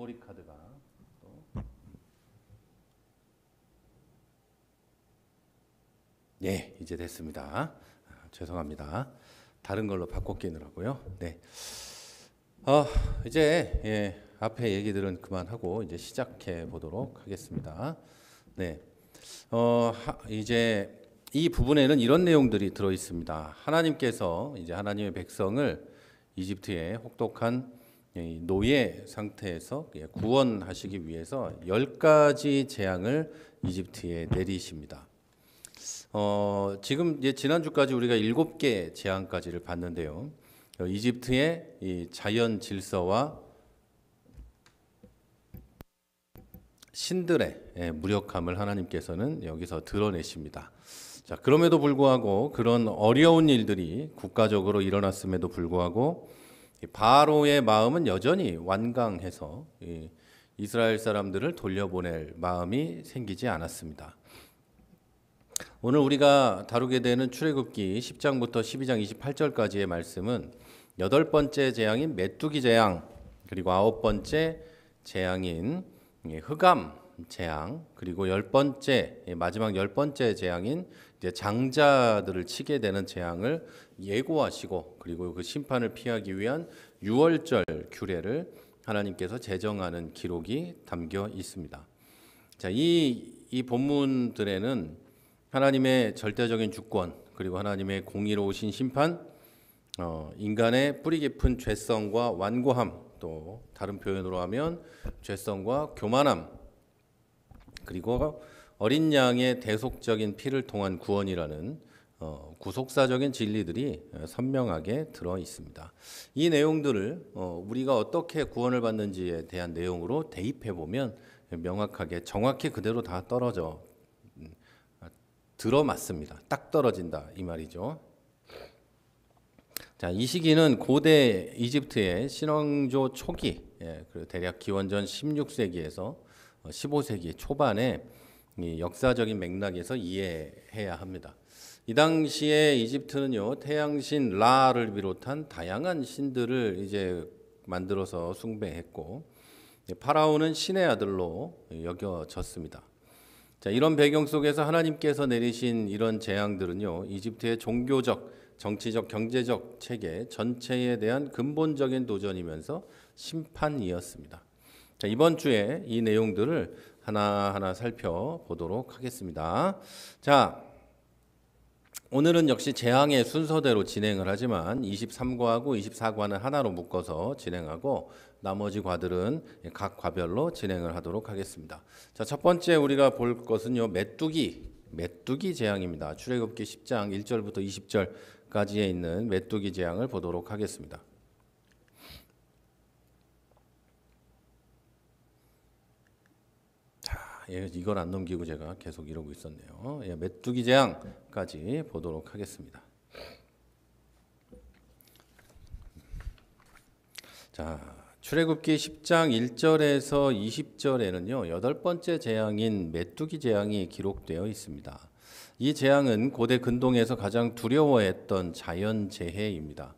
메모리 카드가 또. 네, 이제 됐습니다. 죄송합니다. 다른 걸로 바꿔 끼느라고요. 네. 이제 앞에 얘기들은 그만하고 이제 시작해 보도록 하겠습니다. 네. 이제 이 부분에는 이런 내용들이 들어 있습니다. 하나님께서 이제 하나님의 백성을 이집트의 혹독한 노예 상태에서 구원하시기 위해서 10가지 재앙을 이집트에 내리십니다. 지금 이제 지난주까지 우리가 7개 재앙까지를 봤는데요. 이집트의 이 자연 질서와 신들의 무력함을 하나님께서는 여기서 드러내십니다. 자, 그럼에도 불구하고 그런 어려운 일들이 국가적으로 일어났음에도 불구하고 바로의 마음은 여전히 완강해서 이스라엘 사람들을 돌려보낼 마음이 생기지 않았습니다. 오늘 우리가 다루게 되는 출애굽기 10장부터 12장 28절까지의 말씀은 8번째 재앙인 메뚜기 재앙, 그리고 9번째 재앙인 흑암 재앙, 그리고 마지막 10번째 재앙인 이제 장자들을 치게 되는 재앙을 예고하시고, 그리고 그 심판을 피하기 위한 유월절 규례를 하나님께서 제정하는 기록이 담겨 있습니다. 자, 이 본문들에는 하나님의 절대적인 주권, 그리고 하나님의 공의로우신 심판, 인간의 뿌리 깊은 죄성과 완고함, 또 다른 표현으로 하면 죄성과 교만함, 그리고 어린 양의 대속적인 피를 통한 구원이라는 구속사적인 진리들이 선명하게 들어 있습니다. 이 내용들을 우리가 어떻게 구원을 받는지에 대한 내용으로 대입해 보면 명확하게 정확히 그대로 다 들어맞습니다. 딱 떨어진다 이 말이죠. 자, 이 시기는 고대 이집트의 신왕조 초기, 대략 기원전 16세기에서 15세기 초반에 이 역사적인 맥락에서 이해해야 합니다. 이 당시에 이집트는요, 태양신 라를 비롯한 다양한 신들을 이제 만들어서 숭배했고, 파라오는 신의 아들로 여겨졌습니다. 자, 이런 배경 속에서 하나님께서 내리신 이런 재앙들은요, 이집트의 종교적, 정치적, 경제적 체계 전체에 대한 근본적인 도전이면서 심판이었습니다. 자, 이번 주에 이 내용들을 하나하나 살펴보도록 하겠습니다. 자, 오늘은 역시 재앙의 순서대로 진행을 하지만 23과하고 24과는 하나로 묶어서 진행하고 나머지 과들은 각 과별로 진행을 하도록 하겠습니다. 자, 첫 번째 우리가 볼 것은요, 메뚜기 재앙입니다. 출애굽기 10장 1절부터 20절까지에 있는 메뚜기 재앙을 보도록 하겠습니다. 이걸 안 넘기고 제가 계속 이러고 있었네요. 메뚜기 재앙까지 보도록 하겠습니다. 자, 출애굽기 10장 1절에서 20절에는요, 8번째 재앙인 메뚜기 재앙이 기록되어 있습니다. 이 재앙은 고대 근동에서 가장 두려워했던 자연재해입니다.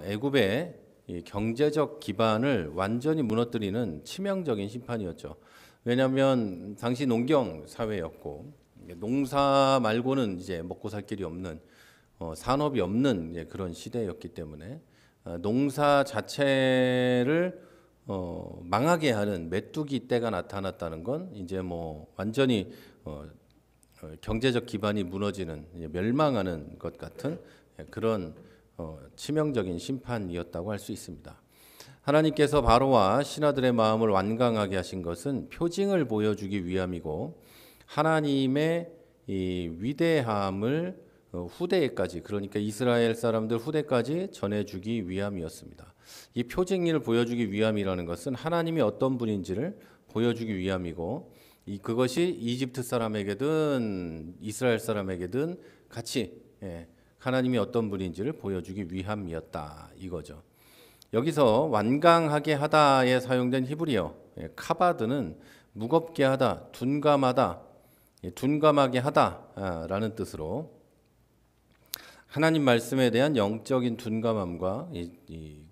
애굽의 경제적 기반을 완전히 무너뜨리는 치명적인 심판이었죠. 왜냐하면 당시 농경 사회였고, 농사 말고는 이제 먹고 살 길이 없는 산업이 없는 그런 시대였기 때문에 농사 자체를 망하게 하는 메뚜기 때가 나타났다는 건 이제 뭐 완전히 경제적 기반이 무너지는, 멸망하는 것 같은 그런 치명적인 심판이었다고 할 수 있습니다. 하나님께서 바로와 신하들의 마음을 완강하게 하신 것은 표징을 보여주기 위함이고, 하나님의 이 위대함을 후대까지, 그러니까 이스라엘 사람들 후대까지 전해주기 위함이었습니다. 이 표징을 보여주기 위함이라는 것은 하나님이 어떤 분인지를 보여주기 위함이고, 그것이 이집트 사람에게든 이스라엘 사람에게든 같이 하나님이 어떤 분인지를 보여주기 위함이었다 이거죠. 여기서 완강하게 하다에 사용된 히브리어 카바드는 무겁게 하다, 둔감하다, 둔감하게 하다라는 뜻으로 하나님 말씀에 대한 영적인 둔감함과 이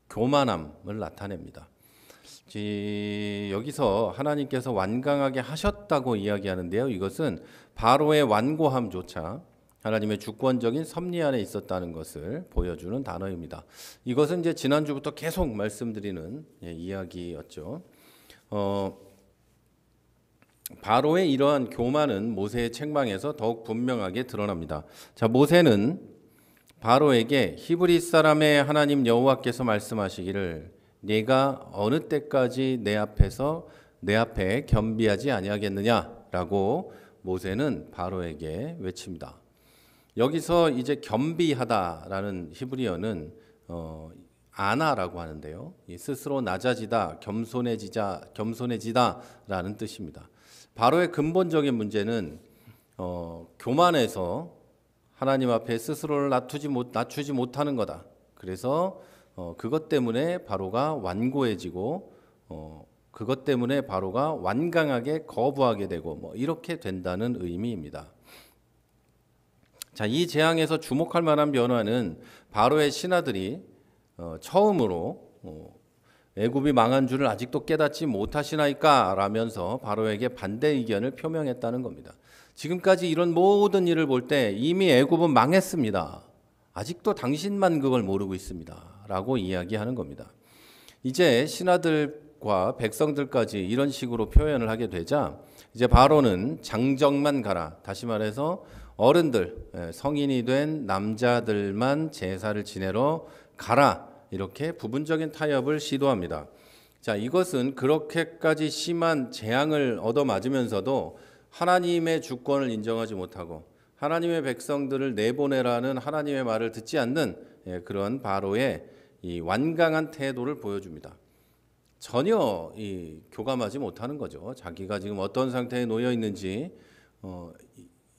교만함을 나타냅니다. 여기서 하나님께서 완강하게 하셨다고 이야기하는데요. 이것은 바로의 완고함조차 하나님의 주권적인 섭리 안에 있었다는 것을 보여주는 단어입니다. 이것은 이제 지난주부터 계속 말씀드리는 이야기였죠. 바로의 이러한 교만은 모세의 책망에서 더욱 분명하게 드러납니다. 자, 모세는 바로에게 히브리 사람의 하나님 여호와께서 말씀하시기를 네가 어느 때까지 내 앞에 겸비하지 아니하겠느냐라고 모세는 바로에게 외칩니다. 여기서 이제 겸비하다라는 히브리어는 아나라고 하는데요. 스스로 낮아지다, 겸손해지다라는 뜻입니다. 바로의 근본적인 문제는 교만해서 하나님 앞에 스스로를 낮추지 못하는 거다. 그래서 그것 때문에 바로가 완고해지고 그것 때문에 바로가 완강하게 거부하게 되고 뭐 이렇게 된다는 의미입니다. 자, 이 재앙에서 주목할 만한 변화는 바로의 신하들이 처음으로 애굽이 망한 줄을 아직도 깨닫지 못하시나이까 라면서 바로에게 반대 의견을 표명했다는 겁니다. 지금까지 이런 모든 일을 볼 때 이미 애굽은 망했습니다. 아직도 당신만 그걸 모르고 있습니다. 라고 이야기하는 겁니다. 이제 신하들과 백성들까지 이런 식으로 표현을 하게 되자 이제 바로는 장정만 가라. 다시 말해서 어른들, 성인이 된 남자들만 제사를 지내러 가라. 이렇게 부분적인 타협을 시도합니다. 자, 이것은 그렇게까지 심한 재앙을 얻어맞으면서도 하나님의 주권을 인정하지 못하고 하나님의 백성들을 내보내라는 하나님의 말을 듣지 않는 그런 바로의 이 완강한 태도를 보여줍니다. 전혀 교감하지 못하는 거죠. 자기가 지금 어떤 상태에 놓여 있는지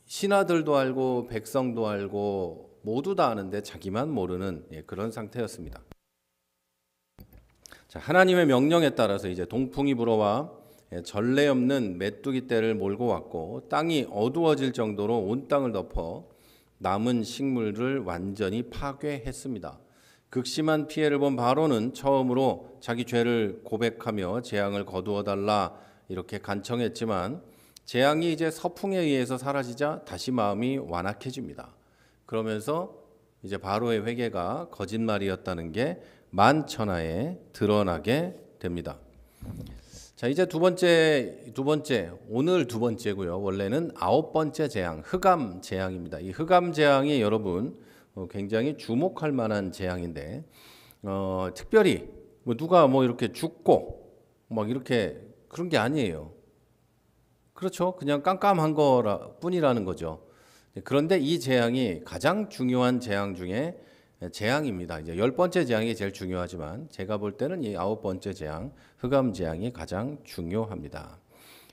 신하들도 알고 백성도 알고 모두 다 아는데 자기만 모르는 그런 상태였습니다. 자, 하나님의 명령에 따라서 이제 동풍이 불어와 전례 없는 메뚜기 떼를 몰고 왔고 땅이 어두워질 정도로 온 땅을 덮어 남은 식물을 완전히 파괴했습니다. 극심한 피해를 본 바로는 처음으로 자기 죄를 고백하며 재앙을 거두어 달라 이렇게 간청했지만 재앙이 이제 서풍에 의해서 사라지자 다시 마음이 완악해집니다. 그러면서 이제 바로의 회개가 거짓말이었다는 게 만천하에 드러나게 됩니다. 자, 이제 두 번째 오늘 두 번째고요. 원래는 9번째 재앙, 흑암 재앙입니다. 이 흑암 재앙이 여러분 굉장히 주목할 만한 재앙인데 특별히 누가 이렇게 죽고 막 이렇게 그런 게 아니에요. 그렇죠? 그냥 깜깜한 뿐이라는 거죠. 그런데 이 재앙이 가장 중요한 재앙 중에 재앙입니다. 이제 10번째 재앙이 제일 중요하지만 제가 볼 때는 이 9번째 재앙, 흑암 재앙이 가장 중요합니다.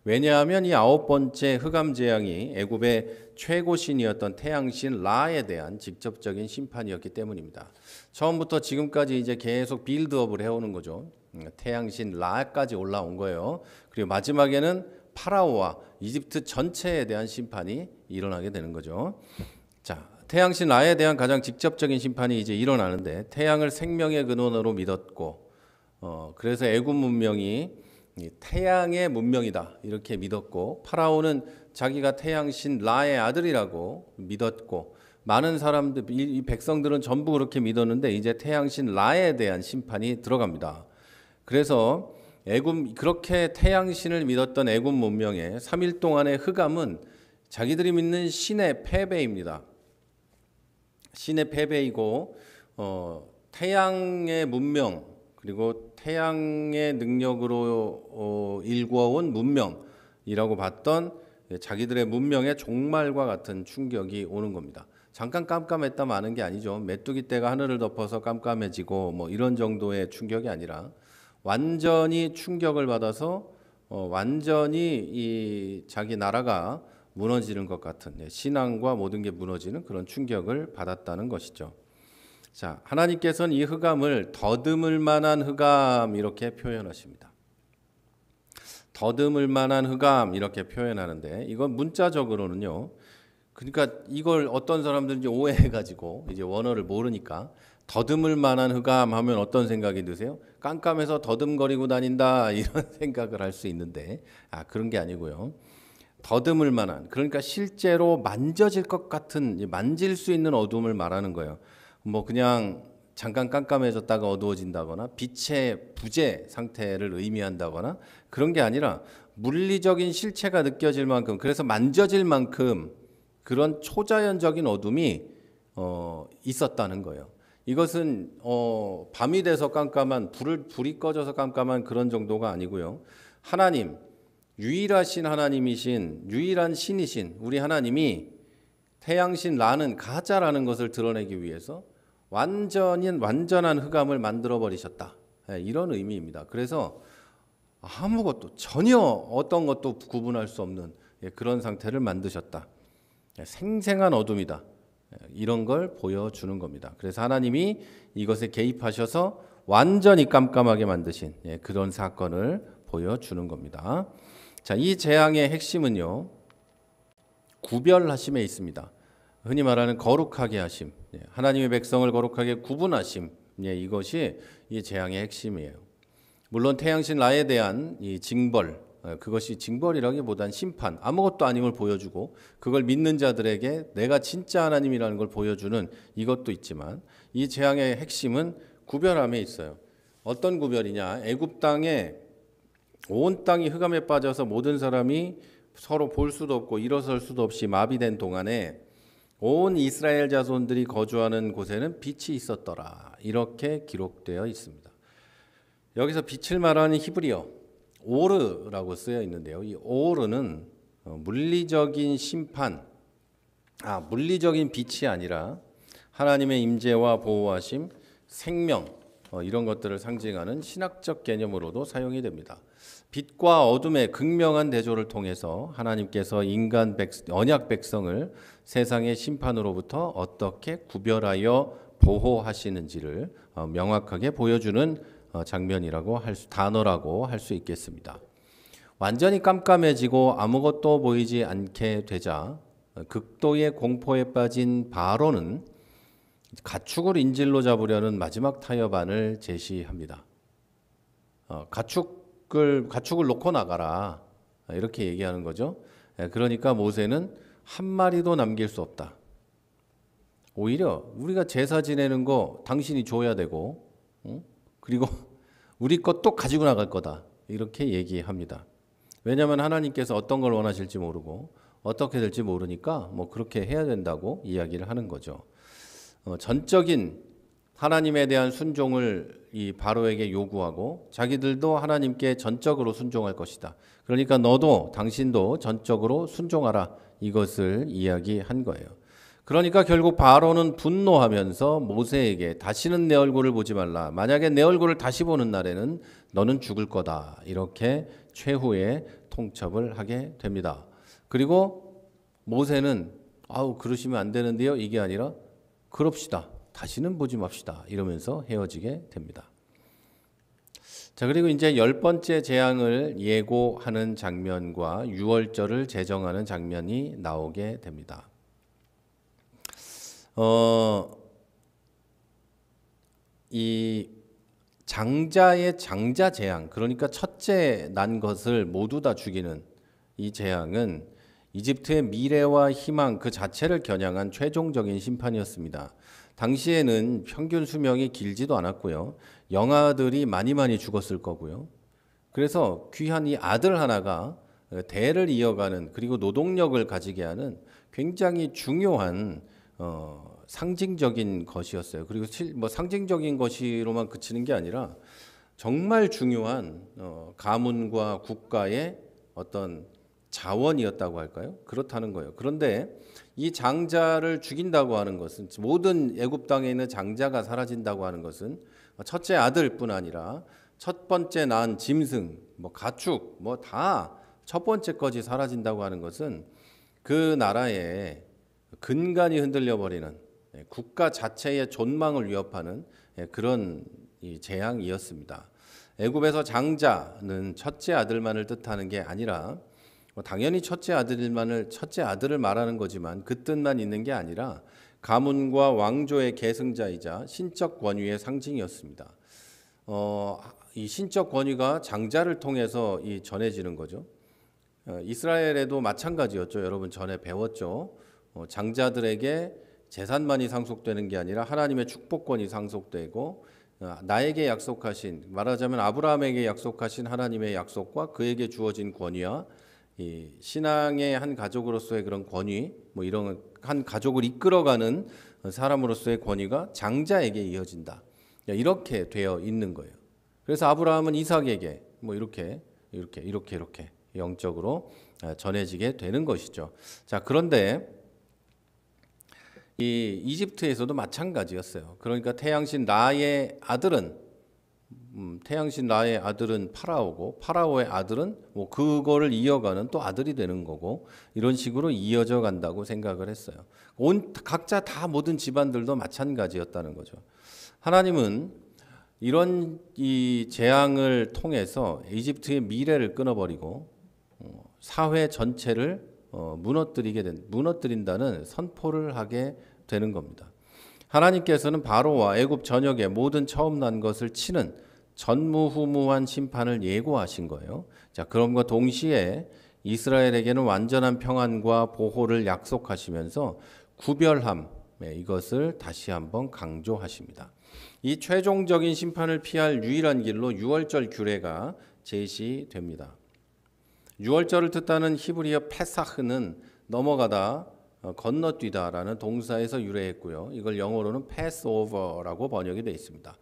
왜냐하면 이 9번째 흑암 재앙이 애굽의 최고 신이었던 태양신 라에 대한 직접적인 심판이었기 때문입니다. 처음부터 지금까지 이제 계속 빌드업을 해오는 거죠. 태양신 라까지 올라온 거예요. 그리고 마지막에는 파라오와 이집트 전체에 대한 심판이 일어나게 되는 거죠. 자, 태양신 라에 대한 가장 직접적인 심판이 이제 일어나는데 태양을 생명의 근원으로 믿었고 그래서 애굽 문명이 태양의 문명이다 이렇게 믿었고 파라오는 자기가 태양신 라의 아들이라고 믿었고 많은 사람들 이 백성들은 전부 그렇게 믿었는데 이제 태양신 라에 대한 심판이 들어갑니다. 그래서 그렇게 태양신을 믿었던 애굽 문명의 3일 동안의 흑암은 자기들이 믿는 신의 패배입니다. 신의 패배이고 태양의 문명 그리고 태양의 능력으로 일구어온 문명이라고 봤던 자기들의 문명의 종말과 같은 충격이 오는 겁니다. 잠깐 깜깜했다 마는 게 아니죠. 메뚜기 떼가 하늘을 덮어서 깜깜해지고 뭐 이런 정도의 충격이 아니라 완전히 충격을 받아서 완전히 이 자기 나라가 무너지는 것 같은 신앙과 모든 게 무너지는 그런 충격을 받았다는 것이죠. 자, 하나님께서는 이 흑암을 더듬을 만한 흑암 이렇게 표현하십니다. 더듬을 만한 흑암 이렇게 표현하는데 이건 문자적으로는요. 그러니까 이걸 어떤 사람들은 이제 오해해가지고 이제 원어를 모르니까 더듬을 만한 흑암 하면 어떤 생각이 드세요? 깜깜해서 더듬거리고 다닌다 이런 생각을 할 수 있는데 그런 게 아니고요. 더듬을 만한, 그러니까 실제로 만져질 것 같은, 만질 수 있는 어둠을 말하는 거예요. 뭐 그냥 잠깐 깜깜해졌다가 어두워진다거나 빛의 부재 상태를 의미한다거나 그런 게 아니라 물리적인 실체가 느껴질 만큼, 그래서 만져질 만큼 그런 초자연적인 어둠이 있었다는 거예요. 이것은 밤이 돼서 깜깜한, 불이 꺼져서 깜깜한 그런 정도가 아니고요. 하나님, 유일하신 하나님이신, 유일한 신이신 우리 하나님이 태양신 라는 가짜라는 것을 드러내기 위해서 완전한 흑암을 만들어 버리셨다. 이런 의미입니다. 그래서 아무것도, 전혀 어떤 것도 구분할 수 없는 그런 상태를 만드셨다. 생생한 어둠이다. 이런 걸 보여주는 겁니다. 그래서 하나님이 이것에 개입하셔서 완전히 깜깜하게 만드신 그런 사건을 보여주는 겁니다. 자, 이 재앙의 핵심은요, 구별하심에 있습니다. 흔히 말하는 거룩하게 하심, 하나님의 백성을 거룩하게 구분하심, 이것이 이 재앙의 핵심이에요. 물론 태양신 라에 대한 이 징벌, 그것이 징벌이라기보단 심판, 아무것도 아님을 보여주고 그걸 믿는 자들에게 내가 진짜 하나님이라는 걸 보여주는 이것도 있지만, 이 재앙의 핵심은 구별함에 있어요. 어떤 구별이냐? 애굽 땅에 온 땅이 흑암에 빠져서 모든 사람이 서로 볼 수도 없고 일어설 수도 없이 마비된 동안에 온 이스라엘 자손들이 거주하는 곳에는 빛이 있었더라. 이렇게 기록되어 있습니다. 여기서 빛을 말하는 히브리어 오르라고 쓰여 있는데요. 이 오르는 물리적인 심판, 물리적인 빛이 아니라 하나님의 임재와 보호하심, 생명, 이런 것들을 상징하는 신학적 개념으로도 사용이 됩니다. 빛과 어둠의 극명한 대조를 통해서 하나님께서 언약 백성을 세상의 심판으로부터 어떻게 구별하여 보호하시는지를 명확하게 보여주는 장면이라고 단어라고 할 수 있겠습니다. 완전히 깜깜해지고 아무것도 보이지 않게 되자 극도의 공포에 빠진 바로는 가축을 인질로 잡으려는 마지막 타협안을 제시합니다. 가축을 놓고 나가라, 이렇게 얘기하는 거죠. 그러니까 모세는 한 마리도 남길 수 없다. 오히려 우리가 제사 지내는 거 당신이 줘야 되고, 그리고 우리 것 또 가지고 나갈 거다, 이렇게 얘기합니다. 왜냐하면 하나님께서 어떤 걸 원하실지 모르고 어떻게 될지 모르니까 그렇게 해야 된다고 이야기를 하는 거죠. 전적인 하나님에 대한 순종을 이 바로에게 요구하고 자기들도 하나님께 전적으로 순종할 것이다. 그러니까 당신도 전적으로 순종하라, 이것을 이야기한 거예요. 그러니까 결국 바로는 분노하면서 모세에게 다시는 내 얼굴을 보지 말라. 만약에 내 얼굴을 다시 보는 날에는 너는 죽을 거다. 이렇게 최후의 통첩을 하게 됩니다. 그리고 모세는 그러시면 안 되는데요, 이게 아니라 그럽시다. 다시는 보지 맙시다. 이러면서 헤어지게 됩니다. 자, 그리고 이제 10번째 재앙을 예고하는 장면과 유월절을 제정하는 장면이 나오게 됩니다. 이 장자의 장자 재앙, 그러니까 첫째 난 것을 모두 다 죽이는 이 재앙은 이집트의 미래와 희망 그 자체를 겨냥한 최종적인 심판이었습니다. 당시에는 평균 수명이 길지도 않았고요. 영아들이 많이 죽었을 거고요. 그래서 귀한 이 아들 하나가 대를 이어가는, 그리고 노동력을 가지게 하는 굉장히 중요한 상징적인 것이었어요. 그리고 상징적인 것으로만 그치는 게 아니라 정말 중요한 가문과 국가의 어떤 자원이었다고 할까요? 그렇다는 거예요. 그런데 이 장자를 죽인다고 하는 것은, 모든 애굽 땅에 있는 장자가 사라진다고 하는 것은 첫째 아들뿐 아니라 첫 번째 낳은 짐승, 가축, 다 첫 번째까지 사라진다고 하는 것은 그 나라의 근간이 흔들려 버리는, 국가 자체의 존망을 위협하는 그런 재앙이었습니다. 애굽에서 장자는 첫째 아들만을 뜻하는 게 아니라, 당연히 첫째 아들을 말하는 거지만 그 뜻만 있는 게 아니라 가문과 왕조의 계승자이자 신적 권위의 상징이었습니다. 이 신적 권위가 장자를 통해서 전해지는 거죠. 이스라엘에도 마찬가지였죠. 여러분 전에 배웠죠. 장자들에게 재산만이 상속되는 게 아니라 하나님의 축복권이 상속되고 나에게 약속하신, 말하자면 아브라함에게 약속하신 하나님의 약속과 그에게 주어진 권위와 이 신앙의 한 가족으로서의 그런 권위, 뭐 이런 한 가족을 이끌어가는 사람으로서의 권위가 장자에게 이어진다. 이렇게 되어 있는 거예요. 그래서 아브라함은 이삭에게 뭐 이렇게 영적으로 전해지게 되는 것이죠. 자, 그런데 이 이집트에서도 마찬가지였어요. 그러니까 태양신 라의 아들은 파라오고 파라오의 아들은 뭐 그거를 이어가는 또 아들이 되는 거고 이런 식으로 이어져 간다고 생각을 했어요. 각자 다 모든 집안들도 마찬가지였다는 거죠. 하나님은 이런 이 재앙을 통해서 이집트의 미래를 끊어버리고 사회 전체를 무너뜨린다는 선포를 하게 되는 겁니다. 하나님께서는 바로와 애굽 전역의 모든 처음 난 것을 치는 전무후무한 심판을 예고하신 거예요. 자, 그럼과 동시에 이스라엘에게는 완전한 평안과 보호를 약속하시면서 구별함, 이것을 다시 한번 강조하십니다. 이 최종적인 심판을 피할 유일한 길로 유월절 규례가 제시됩니다. 유월절을 뜻하는 히브리어 페사흐는 넘어가다, 건너뛰다라는 동사에서 유래했고요. 이걸 영어로는 패스오버라고 번역이 되어 있습니다.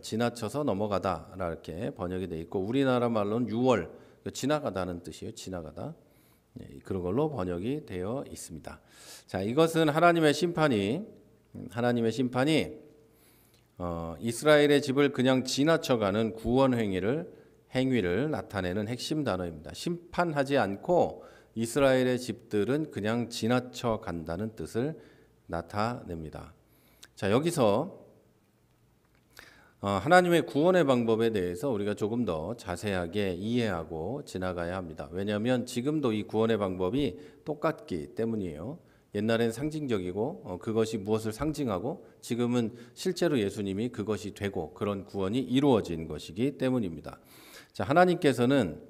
지나쳐서 넘어가다 이렇게 번역이 되어 있고 우리나라 말로는 유월, 지나가다는 뜻이에요. 지나가다. 그런 걸로 번역이 되어 있습니다. 자, 이것은 하나님의 심판이 이스라엘의 집을 그냥 지나쳐가는 구원 행위를 나타내는 핵심 단어입니다. 심판하지 않고 이스라엘의 집들은 그냥 지나쳐 간다는 뜻을 나타냅니다. 자, 여기서 하나님의 구원의 방법에 대해서 우리가 조금 더 자세하게 이해하고 지나가야 합니다. 왜냐하면 지금도 이 구원의 방법이 똑같기 때문이에요. 옛날엔 상징적이고 그것이 무엇을 상징하고 지금은 실제로 예수님이 그것이 되고 그런 구원이 이루어진 것이기 때문입니다. 자, 하나님께서는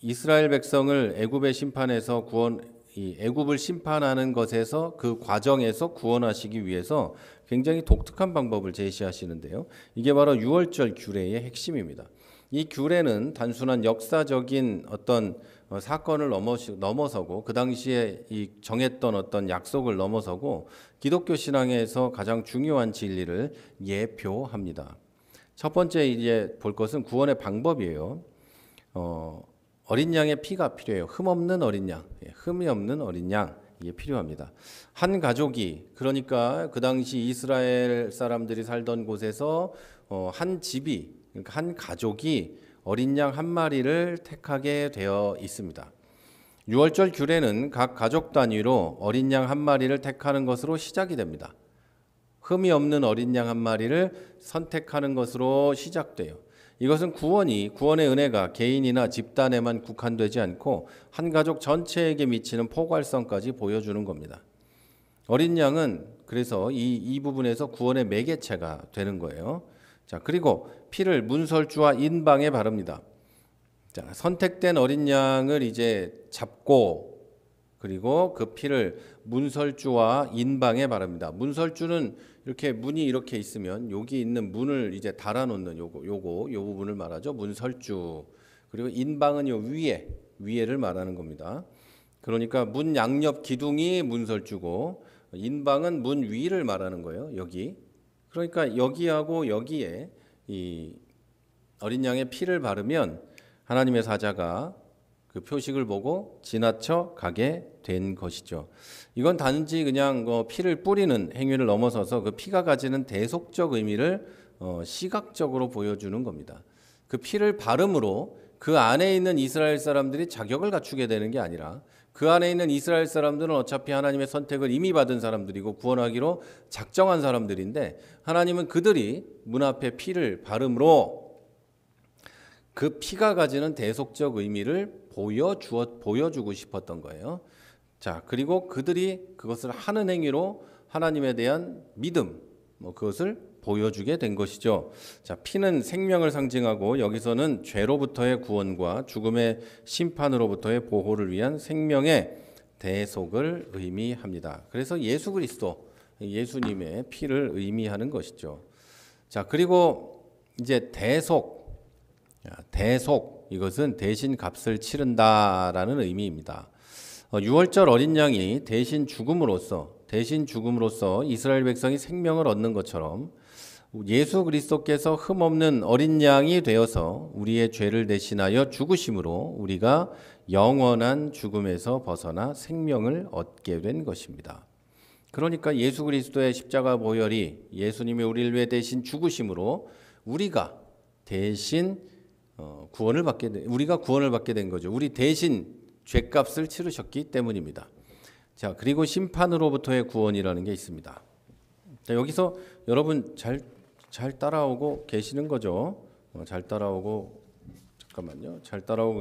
이스라엘 백성을 애굽의 심판에서 애굽을 심판하는 것에서 그 과정에서 구원하시기 위해서 굉장히 독특한 방법을 제시하시는데요. 이게 바로 유월절 규례의 핵심입니다. 이 규례는 단순한 역사적인 어떤 사건을 넘어서고 그 당시에 이 정했던 어떤 약속을 넘어서고 기독교 신앙에서 가장 중요한 진리를 예표합니다. 첫 번째 이제 볼 것은 구원의 방법이에요. 어린 양의 피가 필요해요. 흠없는 어린 양, 흠이 없는 어린 양 이게 필요합니다. 한 가족이 그러니까 그 당시 이스라엘 사람들이 살던 곳에서 한 집이 그러니까 한 가족이 어린 양 한 마리를 택하게 되어 있습니다. 유월절 규례는 각 가족 단위로 어린 양 한 마리를 택하는 것으로 시작이 됩니다. 흠이 없는 어린 양 한 마리를 선택하는 것으로 시작돼요. 이것은 구원의 은혜가 개인이나 집단에만 국한되지 않고 한 가족 전체에게 미치는 포괄성까지 보여주는 겁니다. 어린 양은 그래서 이 부분에서 구원의 매개체가 되는 거예요. 자, 그리고 피를 문설주와 인방에 바릅니다. 자, 선택된 어린 양을 이제 잡고 그리고 그 피를 문설주와 인방에 바릅니다. 문설주는 이렇게 문이 이렇게 있으면 여기 있는 문을 이제 달아놓는 요 부분을 말하죠. 문설주. 그리고 인방은 요 위에를 말하는 겁니다. 그러니까 문 양옆 기둥이 문설주고 인방은 문 위를 말하는 거예요. 여기. 그러니까 여기하고 여기에 이 어린 양의 피를 바르면 하나님의 사자가 그 표식을 보고 지나쳐 가게 된 것이죠. 이건 단지 그냥 피를 뿌리는 행위를 넘어서서 그 피가 가지는 대속적 의미를 시각적으로 보여주는 겁니다. 그 피를 바름으로 그 안에 있는 이스라엘 사람들이 자격을 갖추게 되는 게 아니라 그 안에 있는 이스라엘 사람들은 어차피 하나님의 선택을 이미 받은 사람들이고 구원하기로 작정한 사람들인데 하나님은 그들이 문 앞에 피를 바름으로 그 피가 가지는 대속적 의미를 보여주고 싶었던 거예요. 자, 그리고 그들이 그것을 하는 행위로 하나님에 대한 믿음, 그것을 보여주게 된 것이죠. 자, 피는 생명을 상징하고 여기서는 죄로부터의 구원과 죽음의 심판으로부터의 보호를 위한 생명의 대속을 의미합니다. 그래서 예수 그리스도, 예수님의 피를 의미하는 것이죠. 자, 그리고 이제 대속, 이것은 대신 값을 치른다라는 의미입니다. 유월절 어린 양이 대신 죽음으로써 이스라엘 백성이 생명을 얻는 것처럼 예수 그리스도께서 흠없는 어린 양이 되어서 우리의 죄를 대신하여 죽으심으로 우리가 영원한 죽음에서 벗어나 생명을 얻게 된 것입니다. 그러니까 예수 그리스도의 십자가 보혈이 예수님이 우리를 위해 대신 죽으심으로 우리가 대신 구원을 받게 된 거죠. 우리 대신 죄값을 치르셨기 때문입니다. 자, 그리고 심판으로부터의 구원이라는 게 있습니다. 자, 여기서 여러분 잘 따라오고 계시는 거죠? 잘 따라오고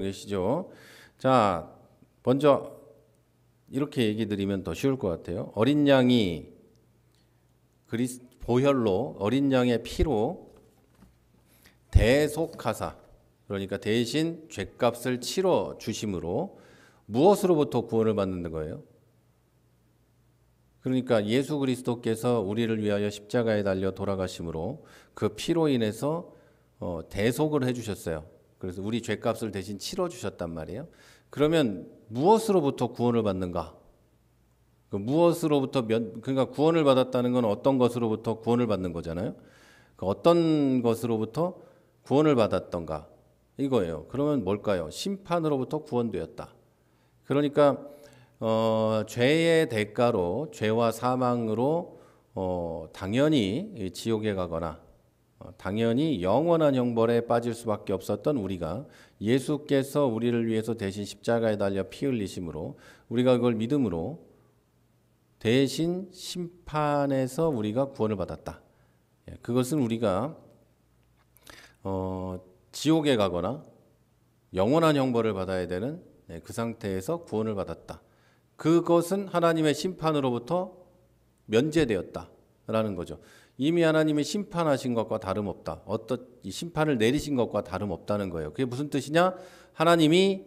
계시죠? 자, 먼저 이렇게 얘기 드리면 더 쉬울 것 같아요. 어린 양이 보혈로 어린 양의 피로 대속하사, 그러니까 대신 죄값을 치러 주심으로 무엇으로부터 구원을 받는 거예요? 그러니까 예수 그리스도께서 우리를 위하여 십자가에 달려 돌아가심으로 그 피로 인해서 대속을 해주셨어요. 그래서 우리 죄값을 대신 치러주셨단 말이에요. 그러면 무엇으로부터 구원을 받는가? 그러니까 구원을 받았다는 건 어떤 것으로부터 구원을 받는 거잖아요. 어떤 것으로부터 구원을 받았던가 이거예요. 그러면 뭘까요? 심판으로부터 구원되었다. 그러니까 죄의 대가로 죄와 사망으로 당연히 지옥에 가거나 당연히 영원한 형벌에 빠질 수밖에 없었던 우리가 예수께서 우리를 위해서 대신 십자가에 달려 피 흘리심으로 우리가 그걸 믿음으로 대신 심판에서 우리가 구원을 받았다. 그것은 우리가 지옥에 가거나 영원한 형벌을 받아야 되는 그 상태에서 구원을 받았다. 그것은 하나님의 심판으로부터 면제되었다라는 거죠. 이미 하나님이 심판하신 것과 다름없다. 이 심판을 내리신 것과 다름없다는 거예요. 그게 무슨 뜻이냐? 하나님이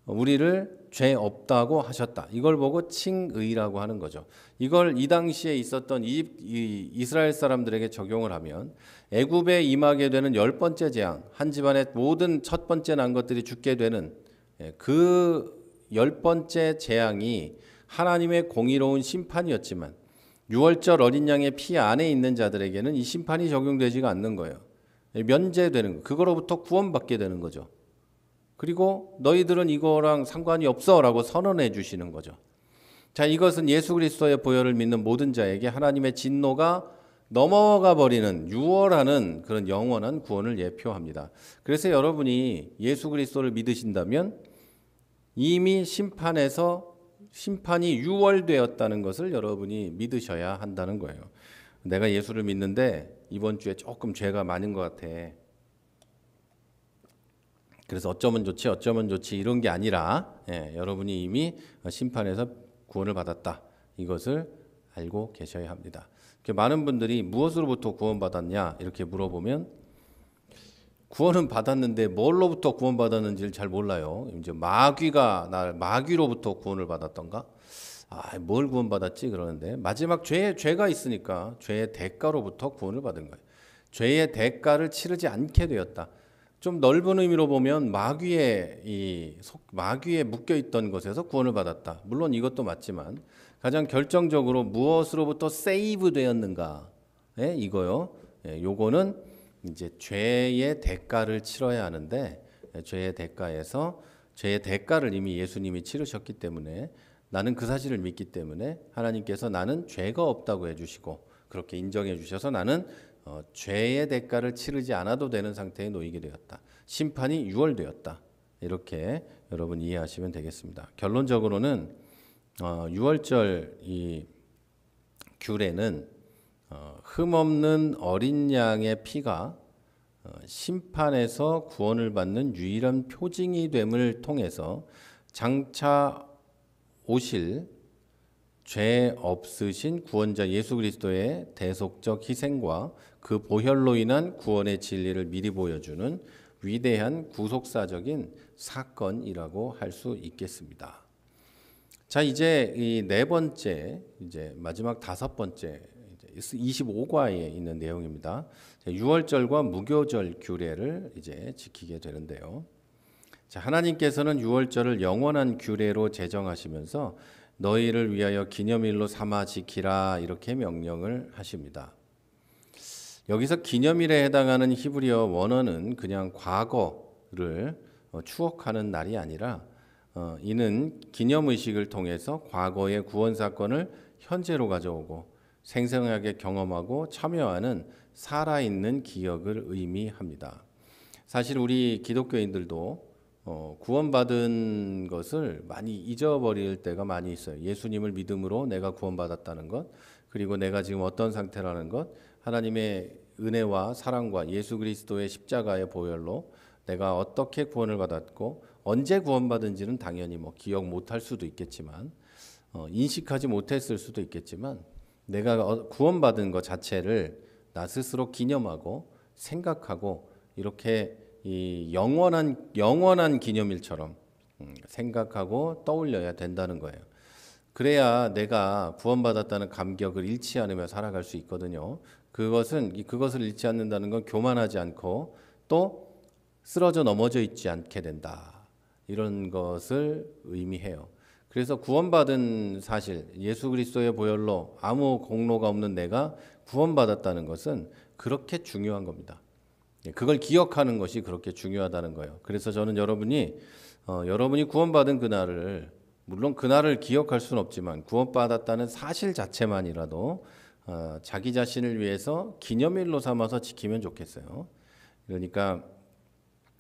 우리를 죄 없다고 하셨다. 이걸 보고 칭의라고 하는 거죠. 이걸 이 당시에 있었던 이스라엘 사람들에게 적용을 하면 애굽에 임하게 되는 10번째 재앙, 한 집안의 모든 첫 번째 난 것들이 죽게 되는 그 10번째 재앙이 하나님의 공의로운 심판이었지만 유월절 어린 양의 피 안에 있는 자들에게는 이 심판이 적용되지가 않는 거예요. 면제되는 거. 그거로부터 구원받게 되는 거죠. 그리고 너희들은 이거랑 상관이 없어라고 선언해 주시는 거죠. 자, 이것은 예수 그리스도의 보혈을 믿는 모든 자에게 하나님의 진노가 넘어가 버리는 유월하는 그런 영원한 구원을 예표합니다. 그래서 여러분이 예수 그리스도를 믿으신다면 이미 심판이 유월되었다는 것을 여러분이 믿으셔야 한다는 거예요. 내가 예수를 믿는데 이번 주에 조금 죄가 많은 것 같아. 그래서 어쩌면 좋지 이런 게 아니라 여러분이 이미 심판에서 구원을 받았다. 이것을 알고 계셔야 합니다. 많은 분들이 무엇으로부터 구원받았냐 이렇게 물어보면 구원은 받았는데 뭘로부터 구원받았는지를 잘 몰라요. 이제 마귀로부터 구원을 받았던가? 뭘 구원받았지 그러는데 마지막 죄가 있으니까 죄의 대가로부터 구원을 받은 거예요. 죄의 대가를 치르지 않게 되었다. 좀 넓은 의미로 보면 마귀에 묶여 있던 것에서 구원을 받았다. 물론 이것도 맞지만 가장 결정적으로 무엇으로부터 세이브 되었는가? 이거요. 요거는 이제 죄의 대가를 치러야 하는데 죄의 대가를 이미 예수님이 치르셨기 때문에 나는 그 사실을 믿기 때문에 하나님께서 나는 죄가 없다고 해주시고 그렇게 인정해 주셔서 나는 죄의 대가를 치르지 않아도 되는 상태에 놓이게 되었다. 심판이 유월되었다. 이렇게 여러분 이해하시면 되겠습니다. 결론적으로는 유월절 이 규례는 흠없는 어린 양의 피가 심판에서 구원을 받는 유일한 표징이 됨을 통해서 장차 오실 죄 없으신 구원자 예수 그리스도의 대속적 희생과 그 보혈로 인한 구원의 진리를 미리 보여주는 위대한 구속사적인 사건이라고 할 수 있겠습니다. 자, 이제 이 네 번째, 이제 마지막 다섯 번째 25과에 있는 내용입니다. 유월절과 무교절 규례를 이제 지키게 되는데요. 자, 하나님께서는 유월절을 영원한 규례로 제정하시면서 너희를 위하여 기념일로 삼아 지키라 이렇게 명령을 하십니다. 여기서 기념일에 해당하는 히브리어 원어는 그냥 과거를 추억하는 날이 아니라 이는 기념의식을 통해서 과거의 구원 사건을 현재로 가져오고 생생하게 경험하고 참여하는 살아있는 기억을 의미합니다. 사실 우리 기독교인들도 구원받은 것을 많이 잊어버릴 때가 많이 있어요. 예수님을 믿음으로 내가 구원받았다는 것, 그리고 내가 지금 어떤 상태라는 것, 하나님의 은혜와 사랑과 예수 그리스도의 십자가의 보혈로 내가 어떻게 구원을 받았고 언제 구원받은지는 당연히 기억 못할 수도 있겠지만 인식하지 못했을 수도 있겠지만 내가 구원받은 것 자체를 나 스스로 기념하고 생각하고 이렇게 이 영원한 기념일처럼 생각하고 떠올려야 된다는 거예요. 그래야 내가 구원받았다는 감격을 잃지 않으며 살아갈 수 있거든요. 그것을 잃지 않는다는 건 교만하지 않고 또 쓰러져 넘어져 있지 않게 된다. 이런 것을 의미해요. 그래서 구원받은 사실, 예수 그리스도의 보혈로 아무 공로가 없는 내가 구원받았다는 것은 그렇게 중요한 겁니다. 그걸 기억하는 것이 그렇게 중요하다는 거예요. 그래서 저는 여러분이 구원받은 그날을, 물론 그날을 기억할 수는 없지만 구원받았다는 사실 자체만이라도 자기 자신을 위해서 기념일로 삼아서 지키면 좋겠어요. 그러니까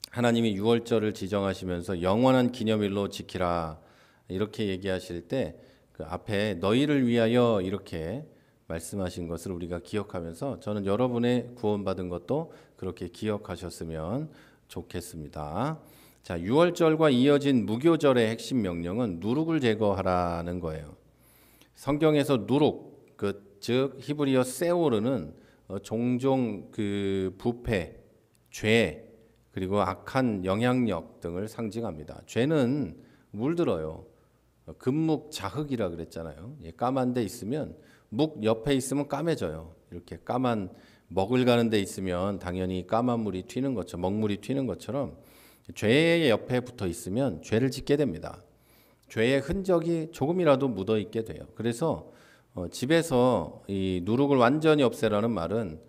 하나님이 유월절을 지정하시면서 영원한 기념일로 지키라 이렇게 얘기하실 때 그 앞에 너희를 위하여 이렇게 말씀하신 것을 우리가 기억하면서 저는 여러분의 구원받은 것도 그렇게 기억하셨으면 좋겠습니다. 자, 유월절과 이어진 무교절의 핵심 명령은 누룩을 제거하라는 거예요. 성경에서 누룩, 즉 히브리어 세오르는 종종 그 부패, 죄, 그리고 악한 영향력 등을 상징합니다. 죄는 물들어요. 금묵 자흑이라 그랬잖아요. 까만 데 있으면 묵 옆에 있으면 까매져요. 이렇게 까만 먹을 가는 데 있으면 당연히 까만 물이 튀는 것처럼 먹물이 튀는 것처럼 죄의 옆에 붙어 있으면 죄를 짓게 됩니다. 죄의 흔적이 조금이라도 묻어 있게 돼요. 그래서 집에서 이 누룩을 완전히 없애라는 말은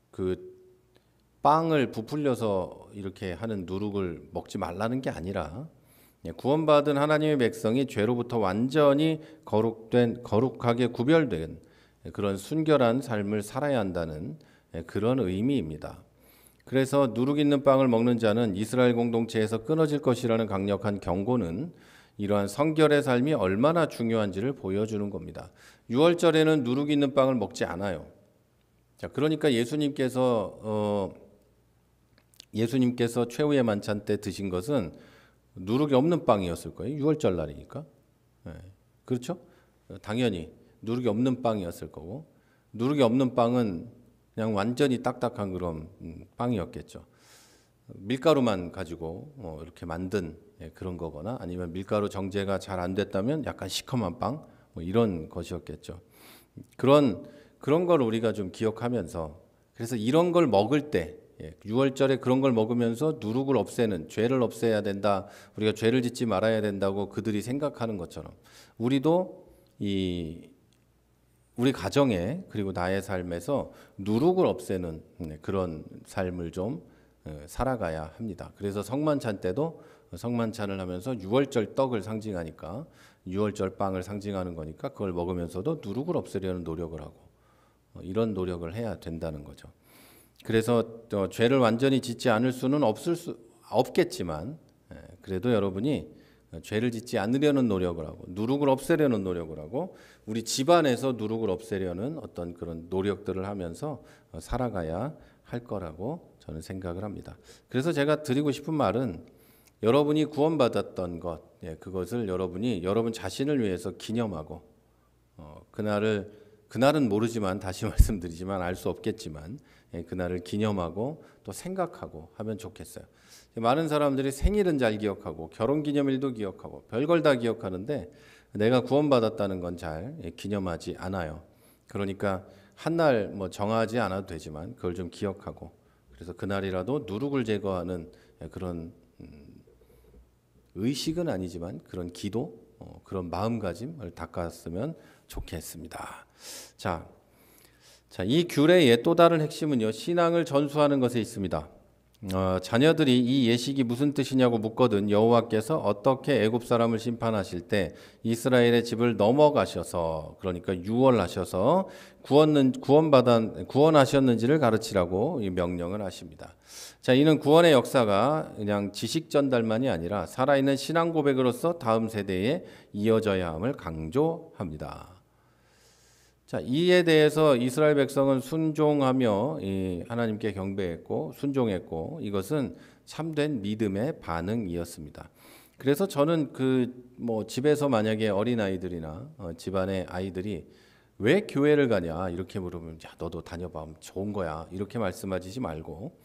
그 빵을 부풀려서 이렇게 하는 누룩을 먹지 말라는 게 아니라 구원받은 하나님의 백성이 죄로부터 완전히 거룩하게 구별된 그런 순결한 삶을 살아야 한다는 그런 의미입니다. 그래서 누룩 있는 빵을 먹는 자는 이스라엘 공동체에서 끊어질 것이라는 강력한 경고는 이러한 성결의 삶이 얼마나 중요한지를 보여주는 겁니다. 유월절에는 누룩 있는 빵을 먹지 않아요. 자, 그러니까 예수님께서 최후의 만찬 때 드신 것은 누룩이 없는 빵이었을 거예요. 유월절 날이니까. 네. 그렇죠? 당연히 누룩이 없는 빵이었을 거고 누룩이 없는 빵은 그냥 완전히 딱딱한 그런 빵이었겠죠. 밀가루만 가지고 이렇게 만든 그런 거거나 아니면 밀가루 정제가 잘 안 됐다면 약간 시커먼 빵 이런 것이었겠죠. 그런 걸 우리가 좀 기억하면서 그래서 이런 걸 먹을 때 유월절에 그런 걸 먹으면서 누룩을 없애는 죄를 없애야 된다. 우리가 죄를 짓지 말아야 된다고 그들이 생각하는 것처럼 우리도 우리 가정에 그리고 나의 삶에서 누룩을 없애는 그런 삶을 좀 살아가야 합니다. 그래서 성만찬 때도 성만찬을 하면서 유월절 떡을 상징하니까 유월절 빵을 상징하는 거니까 그걸 먹으면서도 누룩을 없애려는 노력을 하고 이런 노력을 해야 된다는 거죠. 그래서 죄를 완전히 짓지 않을 수는 없겠지만 그래도 여러분이 죄를 짓지 않으려는 노력을 하고 누룩을 없애려는 노력을 하고 우리 집안에서 누룩을 없애려는 어떤 그런 노력들을 하면서 살아가야 할 거라고 저는 생각을 합니다. 그래서 제가 드리고 싶은 말은 여러분이 구원받았던 것, 그것을 여러분이 여러분 자신을 위해서 기념하고 그날은 모르지만 다시 말씀드리지만 알 수 없겠지만 그날을 기념하고 또 생각하고 하면 좋겠어요. 많은 사람들이 생일은 잘 기억하고 결혼기념일도 기억하고 별걸 다 기억하는데 내가 구원받았다는 건 잘 기념하지 않아요. 그러니까 한 날 뭐 정하지 않아도 되지만 그걸 좀 기억하고 그래서 그날이라도 누룩을 제거하는 그런 의식은 아니지만 그런 기도, 그런 마음가짐을 닦았으면 좋겠습니다. 자, 이 규례의 또 다른 핵심은요, 신앙을 전수하는 것에 있습니다. 자녀들이 이 예식이 무슨 뜻이냐고 묻거든 여호와께서 어떻게 애굽 사람을 심판하실 때 이스라엘의 집을 넘어가셔서 그러니까 유월하셔서 구원하셨는지를 가르치라고 이 명령을 하십니다. 자, 이는 구원의 역사가 그냥 지식 전달만이 아니라 살아있는 신앙 고백으로서 다음 세대에 이어져야 함을 강조합니다. 자, 이에 대해서 이스라엘 백성은 순종하며 하나님께 경배했고 순종했고 이것은 참된 믿음의 반응이었습니다. 그래서 저는 집에서 만약에 어린 아이들이나 집안의 아이들이 왜 교회를 가냐 이렇게 물으면 야 너도 다녀봐 좋은 거야 이렇게 말씀하시지 말고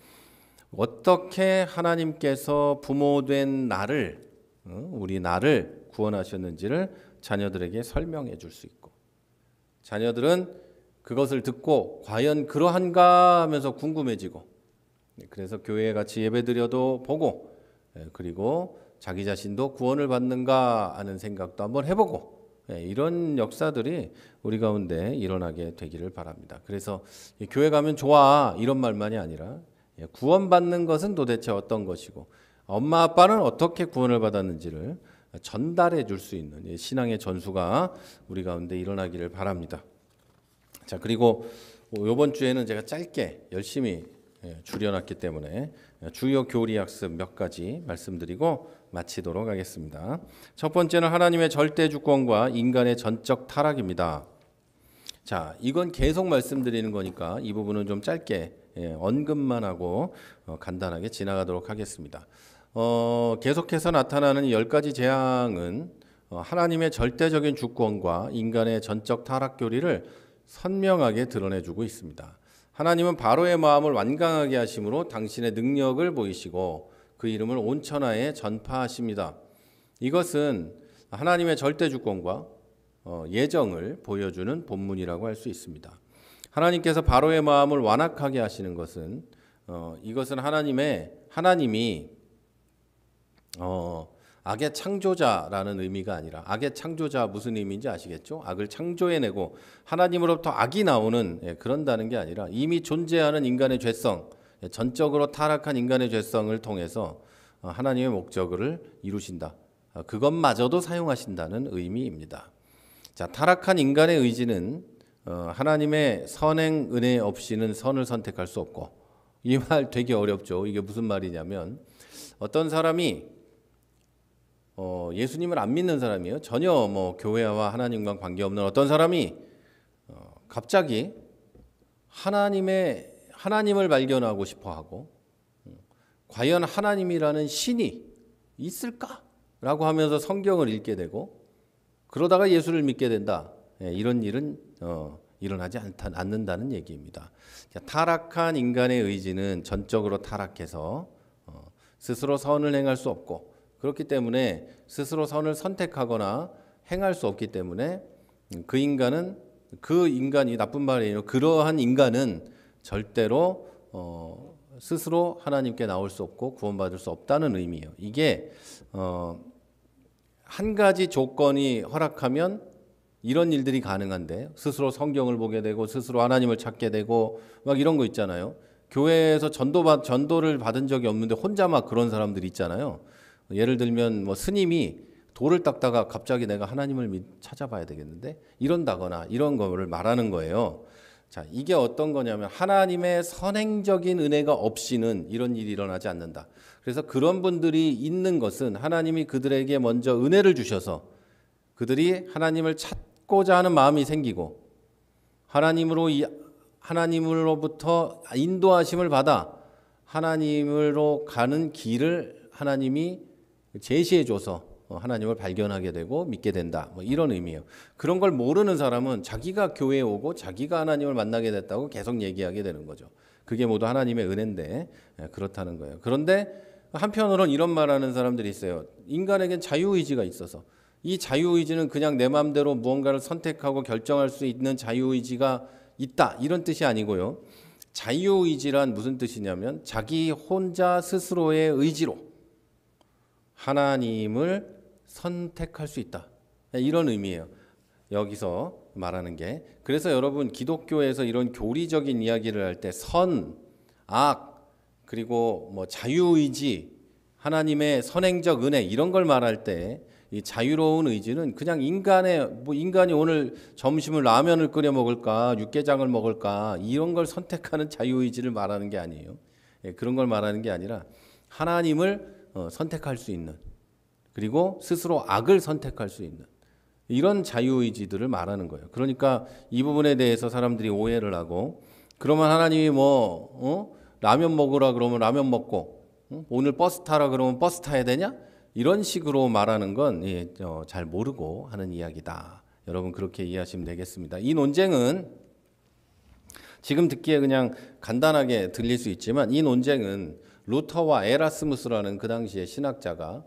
어떻게 하나님께서 부모된 나를 우리 나를 구원하셨는지를 자녀들에게 설명해 줄 수 있고 자녀들은 그것을 듣고 과연 그러한가 하면서 궁금해지고 그래서 교회에 같이 예배드려도 보고 그리고 자기 자신도 구원을 받는가 하는 생각도 한번 해보고 이런 역사들이 우리 가운데 일어나게 되기를 바랍니다. 그래서 교회 가면 좋아 이런 말만이 아니라 구원받는 것은 도대체 어떤 것이고 엄마 아빠는 어떻게 구원을 받았는지를 전달해 줄 수 있는 신앙의 전수가 우리 가운데 일어나기를 바랍니다. 자, 그리고 이번 주에는 제가 짧게 열심히 줄여놨기 때문에 주요 교리 학습 몇 가지 말씀드리고 마치도록 하겠습니다. 첫 번째는 하나님의 절대 주권과 인간의 전적 타락입니다. 자, 이건 계속 말씀드리는 거니까 이 부분은 좀 짧게 언급만 하고 간단하게 지나가도록 하겠습니다. 계속해서 나타나는 10가지 재앙은 하나님의 절대적인 주권과 인간의 전적 타락 교리를 선명하게 드러내주고 있습니다. 하나님은 바로의 마음을 완강하게 하심으로 당신의 능력을 보이시고 그 이름을 온 천하에 전파하십니다. 이것은 하나님의 절대 주권과 예정을 보여주는 본문이라고 할 수 있습니다. 하나님께서 바로의 마음을 완악하게 하시는 것은 이것은 하나님이 악의 창조자라는 의미가 아니라 악의 창조자 무슨 의미인지 아시겠죠? 악을 창조해내고 하나님으로부터 악이 나오는 그런다는 게 아니라 이미 존재하는 인간의 죄성, 전적으로 타락한 인간의 죄성을 통해서 하나님의 목적을 이루신다. 그것마저도 사용하신다는 의미입니다. 자, 타락한 인간의 의지는 하나님의 선행 은혜 없이는 선을 선택할 수 없고 이 말 되게 어렵죠. 이게 무슨 말이냐면 어떤 사람이 예수님을 안 믿는 사람이에요. 전혀 교회와 하나님과 관계없는 어떤 사람이 갑자기 하나님을 발견하고 싶어하고 과연 하나님이라는 신이 있을까라고 하면서 성경을 읽게 되고 그러다가 예수를 믿게 된다. 이런 일은 일어나지 않는다는 얘기입니다. 타락한 인간의 의지는 전적으로 타락해서 스스로 선을 행할 수 없고 그렇기 때문에 스스로 선을 선택하거나 행할 수 없기 때문에 그 인간이 나쁜 말이에요. 그러한 인간은 절대로 스스로 하나님께 나올 수 없고 구원받을 수 없다는 의미예요. 이게 한 가지 조건이 허락하면 이런 일들이 가능한데 스스로 성경을 보게 되고 스스로 하나님을 찾게 되고 막 이런 거 있잖아요. 교회에서 전도를 받은 적이 없는데 혼자 막 그런 사람들이 있잖아요. 예를 들면 스님이 돌을 닦다가 갑자기 내가 하나님을 찾아봐야 되겠는데 이런다거나 이런 거를 말하는 거예요. 자, 이게 어떤 거냐면 하나님의 선행적인 은혜가 없이는 이런 일이 일어나지 않는다. 그래서 그런 분들이 있는 것은 하나님이 그들에게 먼저 은혜를 주셔서 그들이 하나님을 찾고자 하는 마음이 생기고 하나님으로부터 인도하심을 받아 하나님으로 가는 길을 하나님이 제시해줘서 하나님을 발견하게 되고 믿게 된다. 뭐 이런 의미예요. 그런 걸 모르는 사람은 자기가 교회에 오고 자기가 하나님을 만나게 됐다고 계속 얘기하게 되는 거죠. 그게 모두 하나님의 은혜인데 그렇다는 거예요. 그런데 한편으로는 이런 말하는 사람들이 있어요. 인간에겐 자유의지가 있어서 이 자유의지는 그냥 내 마음대로 무언가를 선택하고 결정할 수 있는 자유의지가 있다. 이런 뜻이 아니고요. 자유의지란 무슨 뜻이냐면 자기 혼자 스스로의 의지로 하나님을 선택할 수 있다. 이런 의미예요. 여기서 말하는 게. 그래서 여러분 기독교에서 이런 교리적인 이야기를 할 때 선, 악, 그리고 뭐 자유의지, 하나님의 선행적 은혜 이런 걸 말할 때 이 자유로운 의지는 그냥 인간이 오늘 점심을 라면을 끓여 먹을까, 육개장을 먹을까 이런 걸 선택하는 자유의지를 말하는 게 아니에요. 그런 걸 말하는 게 아니라 하나님을 선택할 수 있는, 그리고 스스로 악을 선택할 수 있는 이런 자유의지들을 말하는 거예요. 그러니까 이 부분에 대해서 사람들이 오해를 하고, 그러면 하나님이 라면 먹으라 그러면 라면 먹고, 오늘 버스 타라 그러면 버스 타야 되냐? 이런 식으로 말하는 건 잘 모르고 하는 이야기다. 여러분 그렇게 이해하시면 되겠습니다. 이 논쟁은 지금 듣기에 그냥 간단하게 들릴 수 있지만 이 논쟁은 루터와 에라스무스라는 그 당시의 신학자가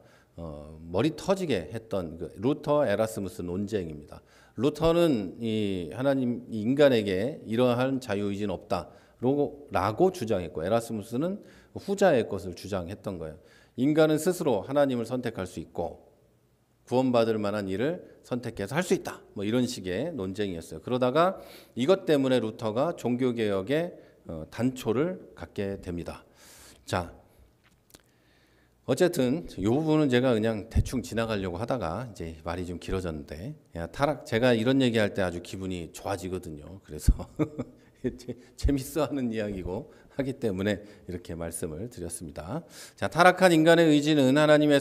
머리 터지게 했던 그 루터 에라스무스 논쟁입니다. 루터는 이 하나님 인간에게 이러한 자유의지는 없다라고 주장했고, 에라스무스는 후자의 것을 주장했던 거예요. 인간은 스스로 하나님을 선택할 수 있고 구원받을 만한 일을 선택해서 할 수 있다. 뭐 이런 식의 논쟁이었어요. 그러다가 이것 때문에 루터가 종교개혁의 단초를 갖게 됩니다. 자, 어쨌든 이 부분은 제가 그냥 대충 지나가려고 하다가 이제 말이 좀 길어졌는데, 제가 이런 얘기할 때 아주 기분이 좋아지거든요. 그래서 재밌어하는 이야기고 하기 때문에 이렇게 말씀을 드렸습니다. 자, 타락한 인간의 의지는 하나님의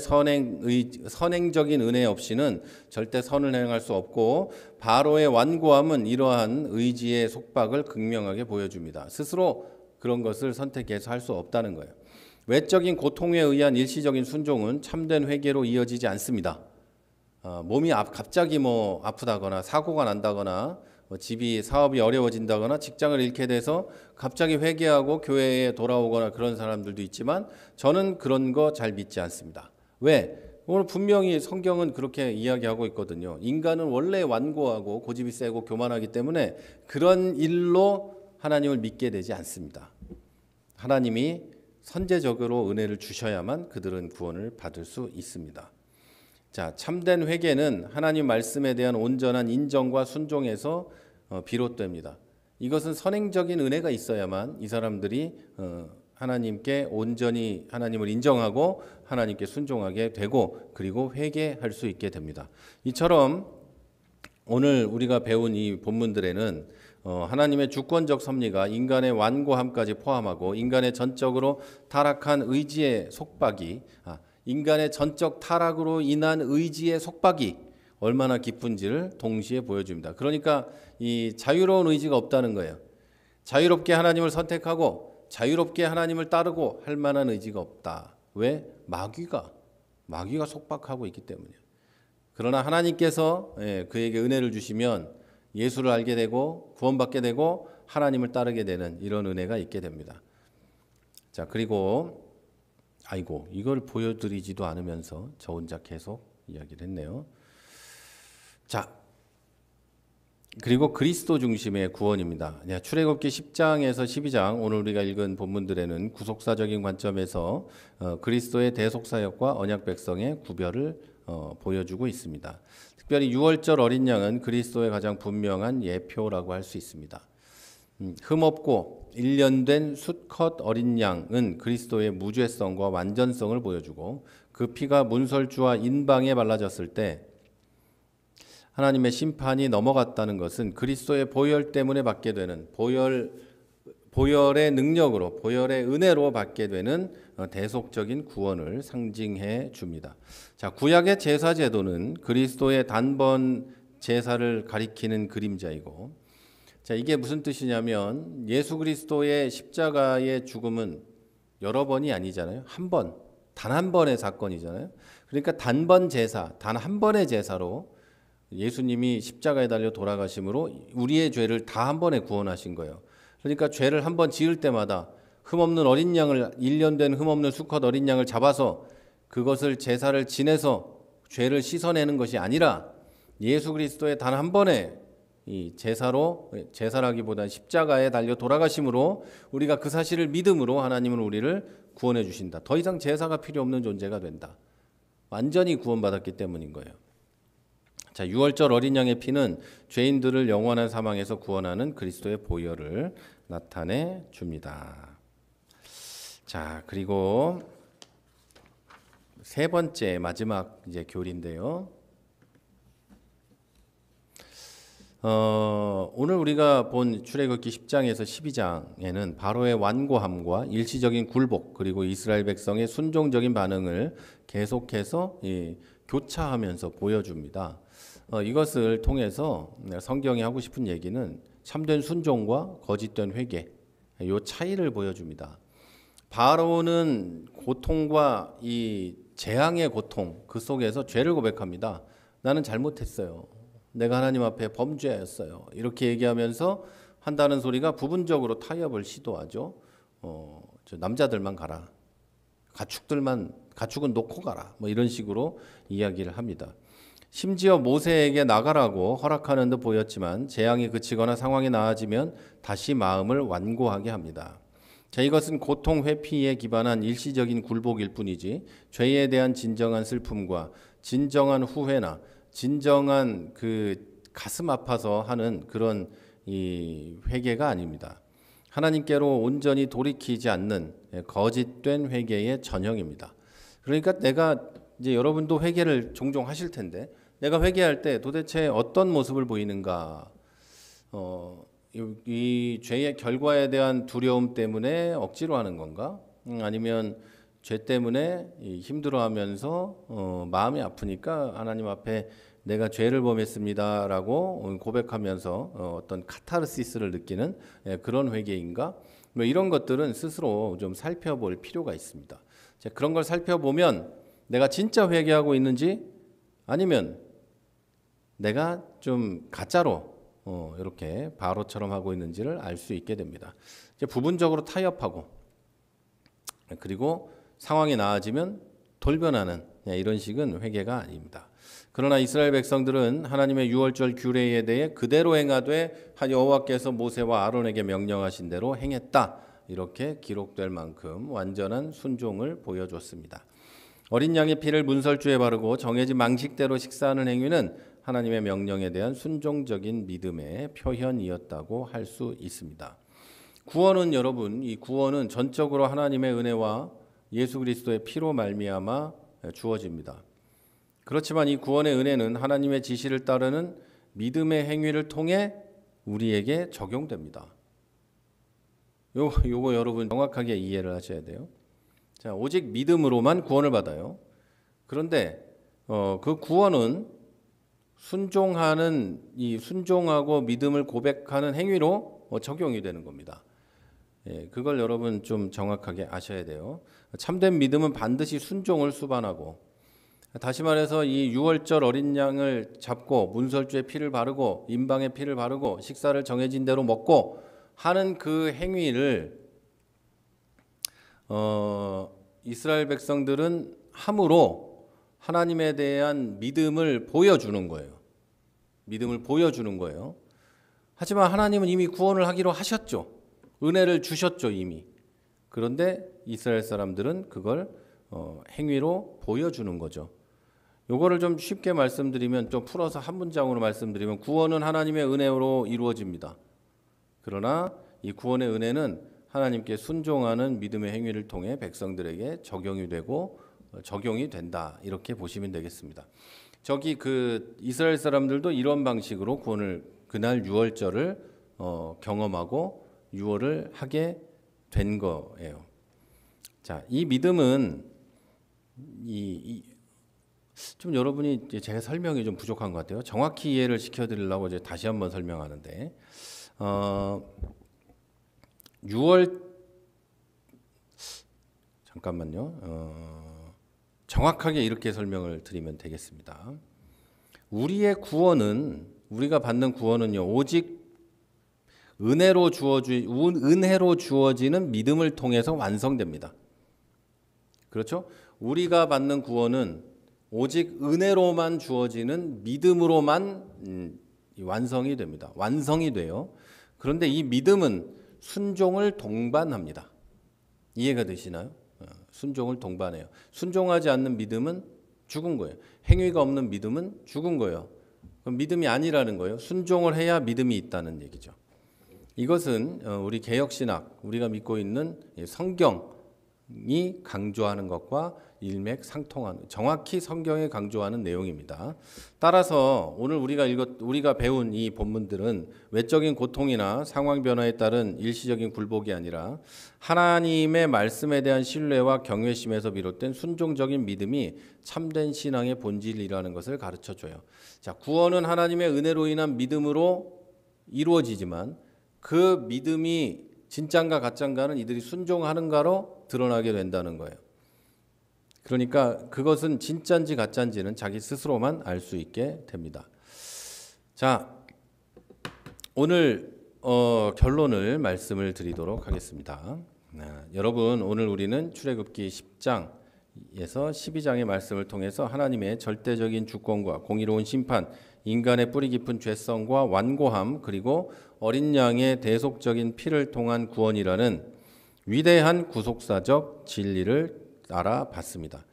선행적인 은혜 없이는 절대 선을 행할 수 없고, 바로의 완고함은 이러한 의지의 속박을 극명하게 보여줍니다. 스스로 그런 것을 선택해서 할 수 없다는 거예요. 외적인 고통에 의한 일시적인 순종은 참된 회개로 이어지지 않습니다. 몸이 갑자기 아프다거나 사고가 난다거나 사업이 어려워진다거나 직장을 잃게 돼서 갑자기 회개하고 교회에 돌아오거나 그런 사람들도 있지만 저는 그런 거 잘 믿지 않습니다. 왜? 오늘 분명히 성경은 그렇게 이야기하고 있거든요. 인간은 원래 완고하고 고집이 세고 교만하기 때문에 그런 일로 하나님을 믿게 되지 않습니다. 하나님이 선제적으로 은혜를 주셔야만 그들은 구원을 받을 수 있습니다. 자, 참된 회개는 하나님 말씀에 대한 온전한 인정과 순종에서 비롯됩니다. 이것은 선행적인 은혜가 있어야만 이 사람들이 하나님께 온전히 하나님을 인정하고 하나님께 순종하게 되고, 그리고 회개할 수 있게 됩니다. 이처럼 오늘 우리가 배운 이 본문들에는 하나님의 주권적 섭리가 인간의 완고함까지 포함하고 인간의 전적으로 타락한 의지의 속박이 인간의 전적 타락으로 인한 의지의 속박이 얼마나 깊은지를 동시에 보여줍니다. 그러니까 이 자유로운 의지가 없다는 거예요. 자유롭게 하나님을 선택하고 자유롭게 하나님을 따르고 할 만한 의지가 없다. 왜? 마귀가 속박하고 있기 때문이에요. 그러나 하나님께서 그에게 은혜를 주시면 예수를 알게 되고 구원받게 되고 하나님을 따르게 되는 이런 은혜가 있게 됩니다. 자, 그리고 이걸 보여드리지도 않으면서 저 혼자 계속 이야기를 했네요. 자, 그리고 그리스도 중심의 구원입니다. 출애굽기 10장에서 12장 오늘 우리가 읽은 본문들에는 구속사적인 관점에서 그리스도의 대속사역과 언약 백성의 구별을 보여주고 있습니다. 특별히 유월절 어린 양은 그리스도의 가장 분명한 예표라고 할 수 있습니다. 흠없고 일련된 수컷 어린 양은 그리스도의 무죄성과 완전성을 보여주고, 그 피가 문설주와 인방에 발라졌을 때 하나님의 심판이 넘어갔다는 것은 그리스도의 보혈 때문에 받게 되는 보혈의 능력으로, 보혈의 은혜로 받게 되는 대속적인 구원을 상징해 줍니다. 자, 구약의 제사 제도는 그리스도의 단번 제사를 가리키는 그림자이고, 자, 이게 무슨 뜻이냐면 예수 그리스도의 십자가의 죽음은 여러 번이 아니잖아요. 한 번, 단 한 번의 사건이잖아요. 그러니까 단번 제사, 단 한 번의 제사로 예수님이 십자가에 달려 돌아가심으로 우리의 죄를 다 한 번에 구원하신 거예요. 그러니까 죄를 한 번 지을 때마다 흠없는 어린 양을 1년 된 흠없는 수컷 어린 양을 잡아서 그것을 제사를 지내서 죄를 씻어내는 것이 아니라 예수 그리스도의 단 한 번의 이 제사라기보다는 십자가에 달려 돌아가심으로 우리가 그 사실을 믿음으로 하나님은 우리를 구원해 주신다. 더 이상 제사가 필요 없는 존재가 된다. 완전히 구원받았기 때문인 거예요. 자, 유월절 어린 양의 피는 죄인들을 영원한 사망에서 구원하는 그리스도의 보혈을 나타내 줍니다. 자, 그리고 세 번째 마지막 이제 교리인데요. 오늘 우리가 본 출애굽기 10장에서 12장에는 바로의 완고함과 일시적인 굴복 그리고 이스라엘 백성의 순종적인 반응을 계속해서 교차하면서 보여줍니다. 이것을 통해서 성경이 하고 싶은 얘기는 참된 순종과 거짓된 회개 이 차이를 보여줍니다. 바로는 고통과 이 재앙의 고통 그 속에서 죄를 고백합니다. 나는 잘못했어요. 내가 하나님 앞에 범죄했어요. 이렇게 얘기하면서 한다는 소리가 부분적으로 타협을 시도하죠. 저 남자들만 가라. 가축은 놓고 가라. 뭐 이런 식으로 이야기를 합니다. 심지어 모세에게 나가라고 허락하는 듯 보였지만 재앙이 그치거나 상황이 나아지면 다시 마음을 완고하게 합니다. 자, 이것은 고통 회피에 기반한 일시적인 굴복일 뿐이지 죄에 대한 진정한 슬픔과 진정한 후회나 진정한 그 가슴 아파서 하는 그런 이 회개가 아닙니다. 하나님께로 온전히 돌이키지 않는 거짓된 회개의 전형입니다. 그러니까 내가 이제 여러분도 회개를 종종 하실 텐데 내가 회개할 때 도대체 어떤 모습을 보이는가? 이 죄의 결과에 대한 두려움 때문에 억지로 하는 건가? 아니면 죄 때문에 힘들어하면서 마음이 아프니까 하나님 앞에 내가 죄를 범했습니다라고 고백하면서 어떤 카타르시스를 느끼는 그런 회개인가? 뭐 이런 것들은 스스로 좀 살펴볼 필요가 있습니다. 그런 걸 살펴보면 내가 진짜 회개하고 있는지 아니면 내가 좀 가짜로 이렇게 바로처럼 하고 있는지를 알 수 있게 됩니다. 부분적으로 타협하고 그리고 상황이 나아지면 돌변하는 이런 식은 회개가 아닙니다. 그러나 이스라엘 백성들은 하나님의 유월절 규례에 대해 그대로 행하되 여호와께서 모세와 아론에게 명령하신 대로 행했다. 이렇게 기록될 만큼 완전한 순종을 보여줬습니다. 어린 양의 피를 문설주에 바르고 정해진 망식대로 식사하는 행위는 하나님의 명령에 대한 순종적인 믿음의 표현이었다고 할 수 있습니다. 구원은 여러분, 이 구원은 전적으로 하나님의 은혜와 예수 그리스도의 피로 말미암아 주어집니다. 그렇지만 이 구원의 은혜는 하나님의 지시를 따르는 믿음의 행위를 통해 우리에게 적용됩니다. 요거 여러분 정확하게 이해를 하셔야 돼요. 자, 오직 믿음으로만 구원을 받아요. 그런데 그 구원은 순종하고 믿음을 고백하는 행위로 적용이 되는 겁니다. 그걸 여러분 좀 정확하게 아셔야 돼요. 참된 믿음은 반드시 순종을 수반하고, 다시 말해서 이 유월절 어린 양을 잡고 문설주에 피를 바르고 임방에 피를 바르고 식사를 정해진 대로 먹고 하는 그 행위를 이스라엘 백성들은 함으로 하나님에 대한 믿음을 보여주는 거예요. 믿음을 보여주는 거예요. 하지만 하나님은 이미 구원을 하기로 하셨죠. 은혜를 주셨죠, 이미. 그런데 이스라엘 사람들은 그걸 행위로 보여주는 거죠. 요거를 좀 쉽게 말씀드리면, 좀 풀어서 한 문장으로 말씀드리면, 구원은 하나님의 은혜로 이루어집니다. 그러나 이 구원의 은혜는 하나님께 순종하는 믿음의 행위를 통해 백성들에게 적용이 되고 적용이 된다. 이렇게 보시면 되겠습니다. 그 이스라엘 사람들도 이런 방식으로 구원을, 그날 유월절을 경험하고 유월을 하게 된 거예요. 자, 이 믿음은 좀 여러분이 제가 설명이 좀 부족한 것 같아요. 정확히 이해를 시켜드리려고 이제 다시 한번 설명하는데, 6월 잠깐만요. 정확하게 이렇게 설명을 드리면 되겠습니다. 우리의 구원은, 우리가 받는 구원은요, 오직 은혜로 주어지는 믿음을 통해서 완성됩니다. 그렇죠? 우리가 받는 구원은 오직 은혜로만 주어지는 믿음으로만 완성이 됩니다. 완성이 돼요. 그런데 이 믿음은 순종을 동반합니다. 이해가 되시나요? 순종을 동반해요. 순종하지 않는 믿음은 죽은 거예요. 행위가 없는 믿음은 죽은 거예요. 그럼 믿음이 아니라는 거예요. 순종을 해야 믿음이 있다는 얘기죠. 이것은 우리 개혁신학, 우리가 믿고 있는 성경이 강조하는 것과 일맥상통하는, 정확히 성경에 강조하는 내용입니다. 따라서 오늘 우리가 배운 이 본문들은 외적인 고통이나 상황 변화에 따른 일시적인 굴복이 아니라 하나님의 말씀에 대한 신뢰와 경외심에서 비롯된 순종적인 믿음이 참된 신앙의 본질이라는 것을 가르쳐줘요. 자, 구원은 하나님의 은혜로 인한 믿음으로 이루어지지만 그 믿음이 진짠가 가짠가는 이들이 순종하는가로 드러나게 된다는 거예요. 그러니까 그것은 진짠지 가짠지는 자기 스스로만 알 수 있게 됩니다. 자, 오늘 결론을 말씀을 드리도록 하겠습니다. 여러분, 오늘 우리는 출애굽기 10장에서 12장의 말씀을 통해서 하나님의 절대적인 주권과 공의로운 심판, 인간의 뿌리 깊은 죄성과 완고함, 그리고 어린 양의 대속적인 피를 통한 구원이라는 위대한 구속사적 진리를 알아봤습니다.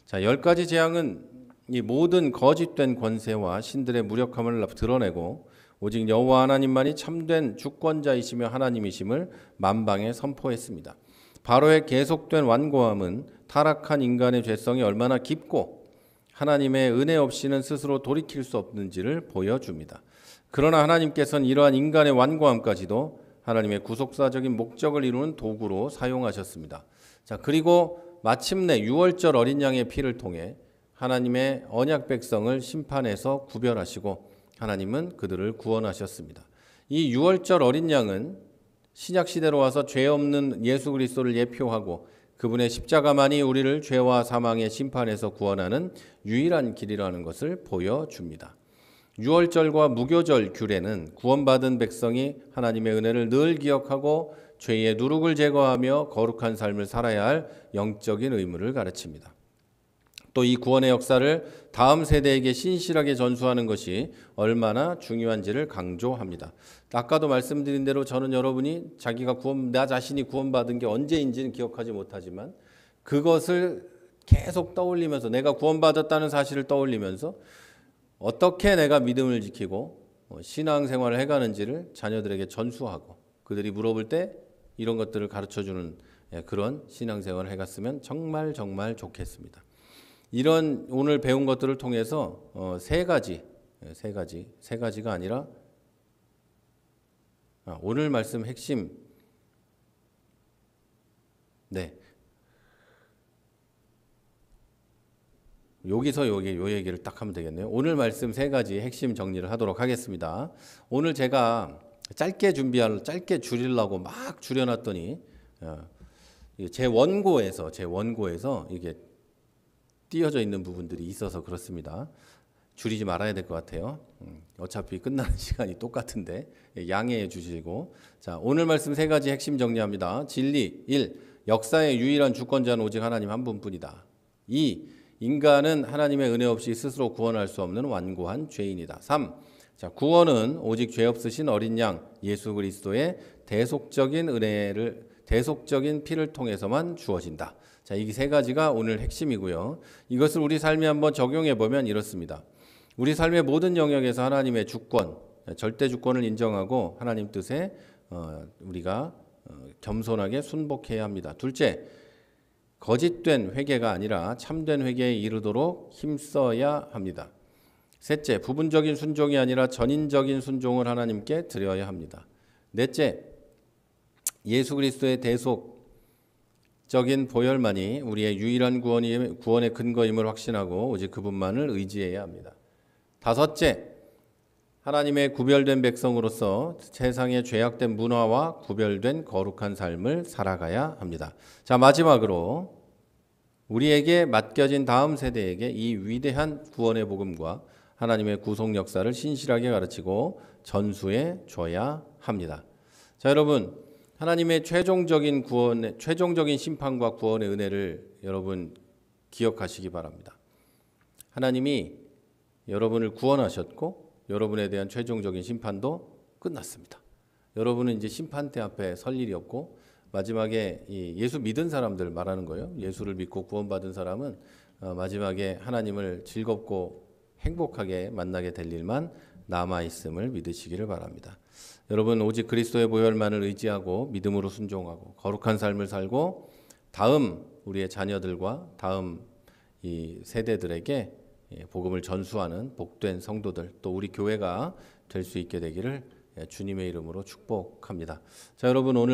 자, 10가지 재앙은 이 모든 거짓된 권세와 신들의 무력함을 드러내고 오직 여호와 하나님만이 참된 주권자이시며 하나님이심을 만방에 선포했습니다. 바로의 계속된 완고함은 타락한 인간의 죄성이 얼마나 깊고 하나님의 은혜 없이는 스스로 돌이킬 수 없는지를 보여줍니다. 그러나 하나님께서는 이러한 인간의 완고함까지도 하나님의 구속사적인 목적을 이루는 도구로 사용하셨습니다. 자, 그리고 마침내 유월절 어린 양의 피를 통해 하나님의 언약 백성을 심판해서 구별하시고 하나님은 그들을 구원하셨습니다. 이 유월절 어린 양은 신약 시대로 와서 죄 없는 예수 그리스도를 예표하고 그분의 십자가만이 우리를 죄와 사망의 심판에서 구원하는 유일한 길이라는 것을 보여줍니다. 유월절과 무교절 규례는 구원받은 백성이 하나님의 은혜를 늘 기억하고 죄의 누룩을 제거하며 거룩한 삶을 살아야 할 영적인 의무를 가르칩니다. 또 이 구원의 역사를 다음 세대에게 신실하게 전수하는 것이 얼마나 중요한지를 강조합니다. 아까도 말씀드린 대로 저는 여러분이 나 자신이 구원받은 게 언제인지는 기억하지 못하지만 그것을 계속 떠올리면서 내가 구원받았다는 사실을 떠올리면서 어떻게 내가 믿음을 지키고 신앙생활을 해가는지를 자녀들에게 전수하고 그들이 물어볼 때 이런 것들을 가르쳐주는 그런 신앙생활을 해갔으면 정말 정말 좋겠습니다. 이런 오늘 배운 것들을 통해서 세 가지가 아니라 오늘 말씀 핵심 여기서 요 얘기를 딱 하면 되겠네요. 오늘 말씀 세 가지 핵심 정리를 하도록 하겠습니다. 오늘 제가 짧게 줄이려고 막 줄여놨더니 제 원고에서 이게 띄어져 있는 부분들이 있어서 그렇습니다. 줄이지 말아야 될 것 같아요. 어차피 끝나는 시간이 똑같은데 양해해 주시고, 자, 오늘 말씀 세 가지 핵심 정리합니다. 진리 1. 역사의 유일한 주권자는 오직 하나님 한 분뿐이다. 2. 인간은 하나님의 은혜 없이 스스로 구원할 수 없는 완고한 죄인이다. 3. 자, 구원은 오직 죄 없으신 어린 양 예수 그리스도의 대속적인 피를 통해서만 주어진다. 자, 이 세 가지가 오늘 핵심이고요. 이것을 우리 삶에 한번 적용해 보면 이렇습니다. 우리 삶의 모든 영역에서 하나님의 주권, 절대 주권을 인정하고 하나님 뜻에 우리가 겸손하게 순복해야 합니다. 둘째, 거짓된 회개가 아니라 참된 회개에 이르도록 힘써야 합니다. 셋째, 부분적인 순종이 아니라 전인적인 순종을 하나님께 드려야 합니다. 넷째, 예수 그리스도의 대속적인 보혈만이 우리의 유일한 구원의 근거임을 확신하고 오직 그분만을 의지해야 합니다. 다섯째, 하나님의 구별된 백성으로서 세상의 죄악된 문화와 구별된 거룩한 삶을 살아가야 합니다. 자, 마지막으로 우리에게 맡겨진 다음 세대에게 이 위대한 구원의 복음과 하나님의 구속 역사를 신실하게 가르치고 전수해 줘야 합니다. 자, 여러분, 하나님의 최종적인 심판과 구원의 은혜를 여러분 기억하시기 바랍니다. 하나님이 여러분을 구원하셨고 여러분에 대한 최종적인 심판도 끝났습니다. 여러분은 이제 심판대 앞에 설 일이 없고 마지막에 이 예수 믿은 사람들 말하는 거예요. 예수를 믿고 구원받은 사람은 마지막에 하나님을 즐겁고 행복하게 만나게 될 일만 남아 있음을 믿으시기를 바랍니다. 여러분 오직 그리스도의 보혈만을 의지하고 믿음으로 순종하고 거룩한 삶을 살고 다음 우리의 자녀들과 다음 이 세대들에게 복음을 전수하는 복된 성도들 또 우리 교회가 될 수 있게 되기를 주님의 이름으로 축복합니다. 자, 여러분 오늘